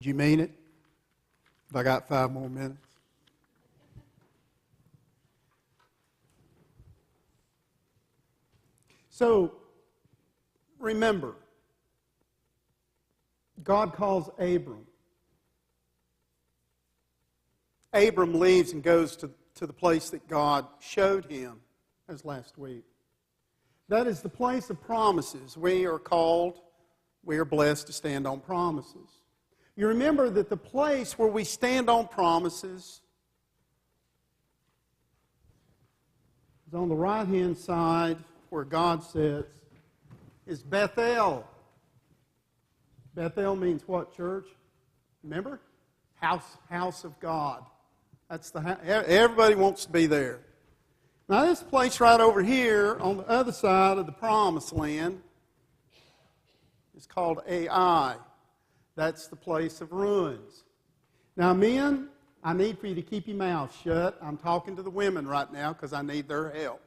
Do you mean it? If I got 5 more minutes. So, remember, God calls Abram. Abram leaves and goes to the place that God showed him, as last week. That is the place of promises. We are called, we are blessed to stand on promises. You remember that the place where we stand on promises is on the right-hand side where God sits, is Bethel. Bethel means what, church? Remember? House of God. That's the house. Everybody wants to be there. Now this place right over here on the other side of the promised land is called Ai. That's the place of ruins. Now men, I need for you to keep your mouth shut. I'm talking to the women right now because I need their help.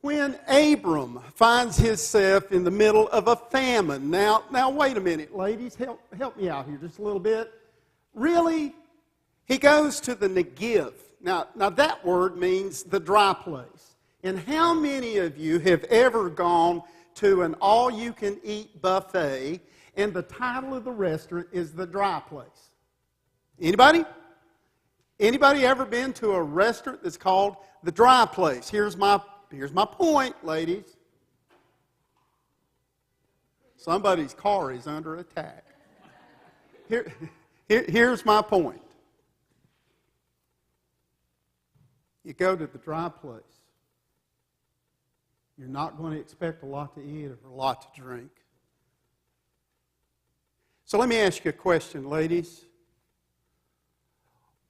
When Abram finds himself in the middle of a famine. Now wait a minute, ladies, help me out here just a little bit. Really? He goes to the Negev. Now that word means the dry place. And how many of you have ever gone to an all-you-can-eat buffet and the title of the restaurant is the dry place? Anybody? Anybody ever been to a restaurant that's called the dry place? Here's my point, ladies. Somebody's car is under attack. Here's my point. You go to the dry place. You're not going to expect a lot to eat or a lot to drink. So let me ask you a question, ladies.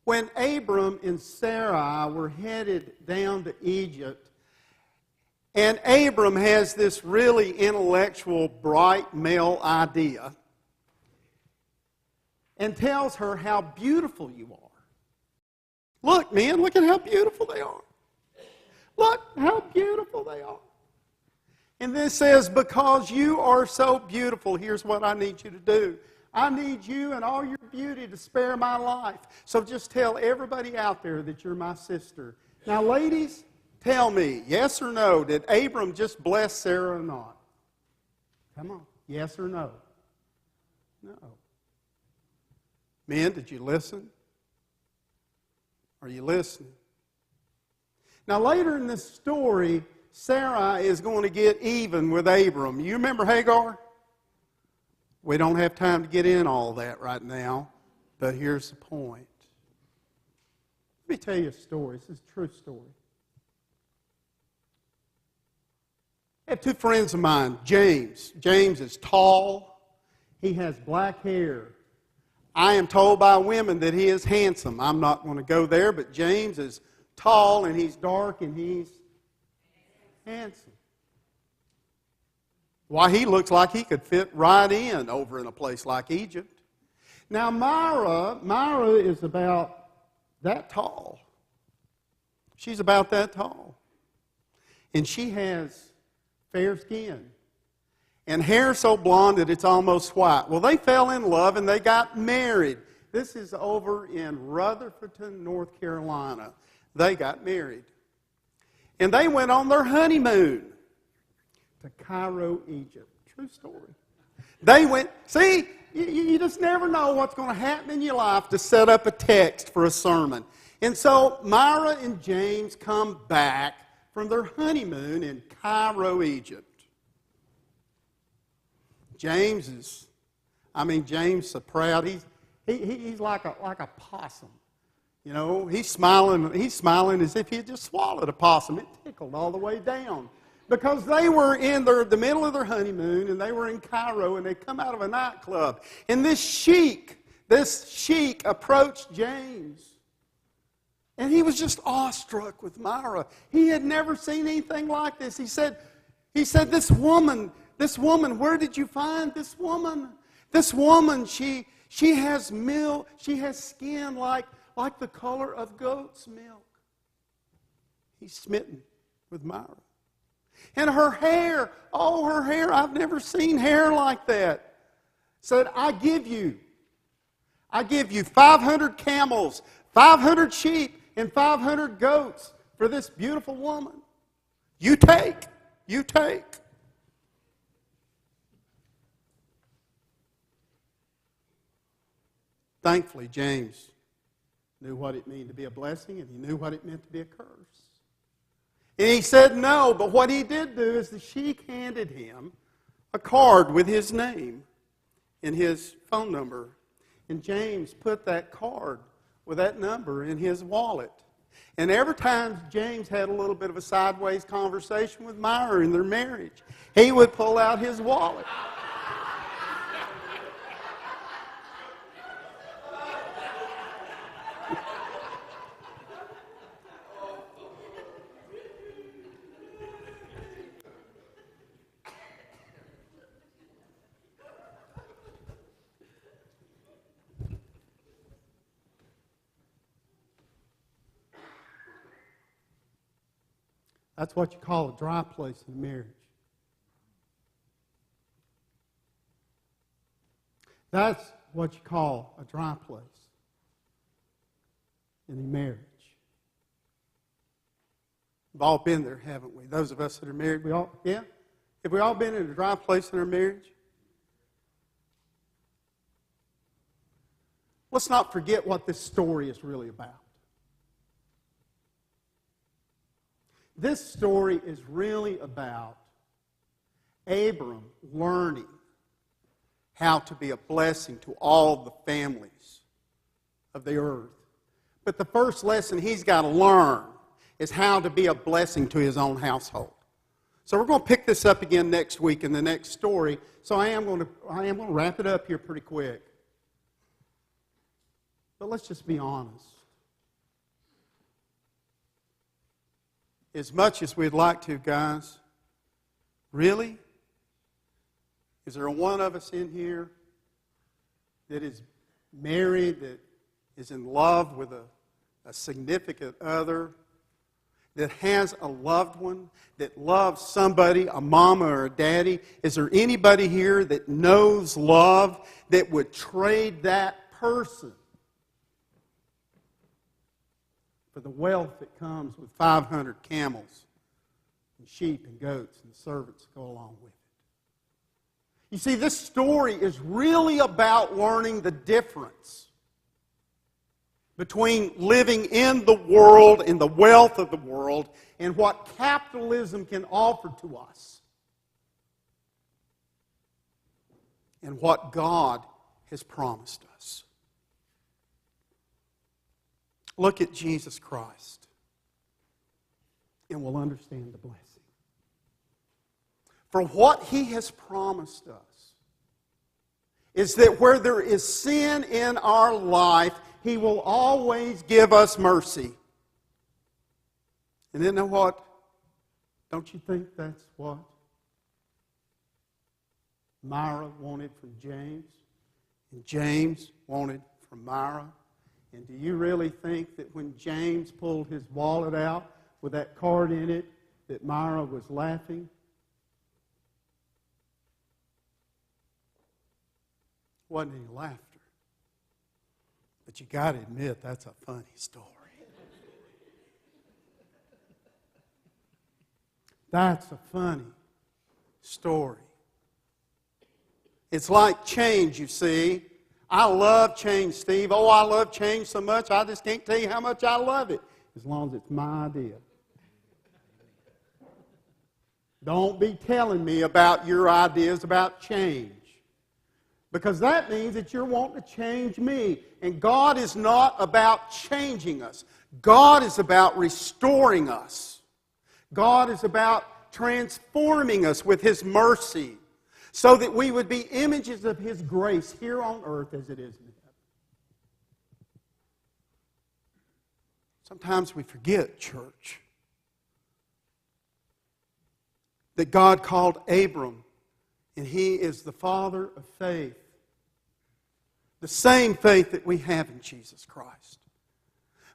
When Abram and Sarai were headed down to Egypt, and Abram has this really intellectual, bright male idea and tells her how beautiful you are. Look, man, look at how beautiful they are. Look how beautiful they are. And this says, because you are so beautiful, here's what I need you to do. I need you and all your beauty to spare my life. So just tell everybody out there that you're my sister. Now, ladies, tell me, yes or no, did Abram just bless Sarah or not? Come on, yes or no? No. Men, did you listen? Are you listening? Now, later in this story, Sarai is going to get even with Abram. You remember Hagar? We don't have time to get in all that right now, but here's the point. Let me tell you a story. This is a true story. I have 2 friends of mine, James. James is tall. He has black hair. I am told by women that he is handsome. I'm not going to go there, but James is tall and he's dark and he's handsome. Why, he looks like he could fit right in over in a place like Egypt. Now, Myra is about that tall. She's about that tall. And she has fair skin. And hair so blonde that it's almost white. Well, they fell in love and they got married. This is over in Rutherford, North Carolina. They got married. And they went on their honeymoon to Cairo, Egypt. True story. They went, see, you just never know what's going to happen in your life to set up a text for a sermon. And so Myra and James come back from their honeymoon in Cairo, Egypt. James is so proud. He's like a possum. You know, he's smiling as if he had just swallowed a possum. It tickled all the way down. Because they were in the middle of their honeymoon, and they were in Cairo, and they come out of a nightclub. And this sheik approached James. And he was just awestruck with Myra. He had never seen anything like this. He said, this woman, where did you find this woman? This woman, she has milk, she has skin like the color of goat's milk. He's smitten with Myra. And her hair, oh, her hair, I've never seen hair like that. Said, I give you 500 camels, 500 sheep, and 500 goats for this beautiful woman. You take. Thankfully, James knew what it meant to be a blessing, and he knew what it meant to be a curse. And he said no, but what he did do is the sheik handed him a card with his name and his phone number. And James put that card with that number in his wallet. And every time James had a little bit of a sideways conversation with Myra in their marriage, he would pull out his wallet. That's what you call a dry place in marriage. That's what you call a dry place in a marriage. We've all been there, haven't we? Those of us that are married, have we all been in a dry place in our marriage? Let's not forget what this story is really about. This story is really about Abram learning how to be a blessing to all the families of the earth. But the first lesson he's got to learn is how to be a blessing to his own household. So we're going to pick this up again next week in the next story. So I am going to wrap it up here pretty quick. But let's just be honest. As much as we'd like to, guys, really? Is there one of us in here that is married, that is in love with a significant other, that has a loved one, that loves somebody, a mama or a daddy? Is there anybody here that knows love that would trade that person for the wealth that comes with 500 camels and sheep and goats and the servants that go along with it? You see, this story is really about learning the difference between living in the world and the wealth of the world and what capitalism can offer to us and what God has promised us. Look at Jesus Christ, and we'll understand the blessing. For what He has promised us is that where there is sin in our life, He will always give us mercy. And you know what? Don't you think that's what Myra wanted from James? And James wanted from Myra? And do you really think that when James pulled his wallet out with that card in it, that Myra was laughing? Wasn't any laughter. But you got to admit, that's a funny story. That's a funny story. It's like change, you see. I love change, Steve. Oh, I love change so much, I just can't tell you how much I love it, as long as it's my idea. Don't be telling me about your ideas about change, because that means that you're wanting to change me. And God is not about changing us. God is about restoring us. God is about transforming us with His mercy, so that we would be images of His grace here on earth as it is in heaven. Sometimes we forget, church, that God called Abram, and he is the father of faith. The same faith that we have in Jesus Christ.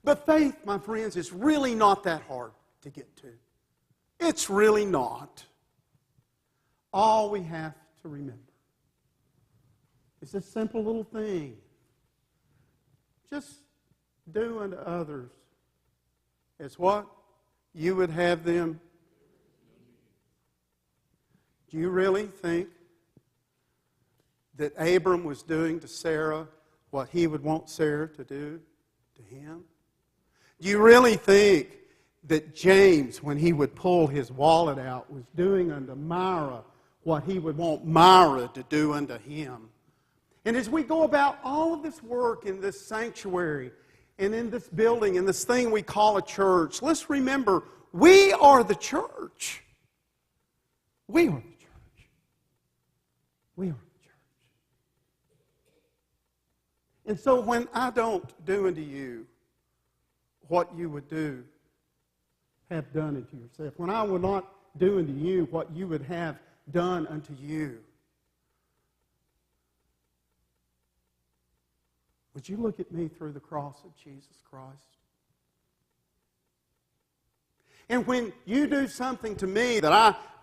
But faith, my friends, is really not that hard to get to. It's really not. All we have to remember is this simple little thing. Just do unto others as what? You would have them. Do you really think that Abram was doing to Sarah what he would want Sarah to do to him? Do you really think that James, when he would pull his wallet out, was doing unto Myra what he would want Myra to do unto him? And as we go about all of this work in this sanctuary and in this building, in this thing we call a church, let's remember, we are the church. We are the church. We are the church. And so when I don't do unto you what you would have done unto yourself, when I will not do unto you what you would have done unto you, would you look at me through the cross of Jesus Christ? And when you do something to me that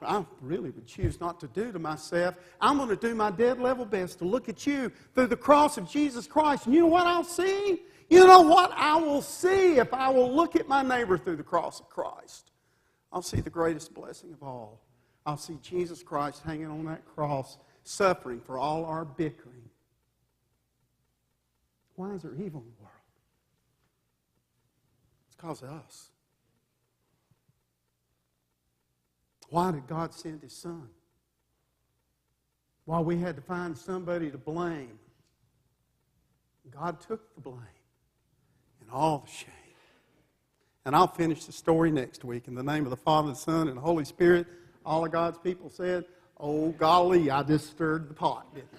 I really would choose not to do to myself, I'm going to do my dead level best to look at you through the cross of Jesus Christ. And you know what I'll see? You know what I will see if I will look at my neighbor through the cross of Christ? I'll see the greatest blessing of all. I'll see Jesus Christ hanging on that cross, suffering for all our bickering. Why is there evil in the world? It's because of us. Why did God send His Son? Why we had to find somebody to blame. God took the blame and all the shame. And I'll finish the story next week. In the name of the Father, the Son, and the Holy Spirit, all of God's people said, oh, golly, I just stirred the pot, didn't I?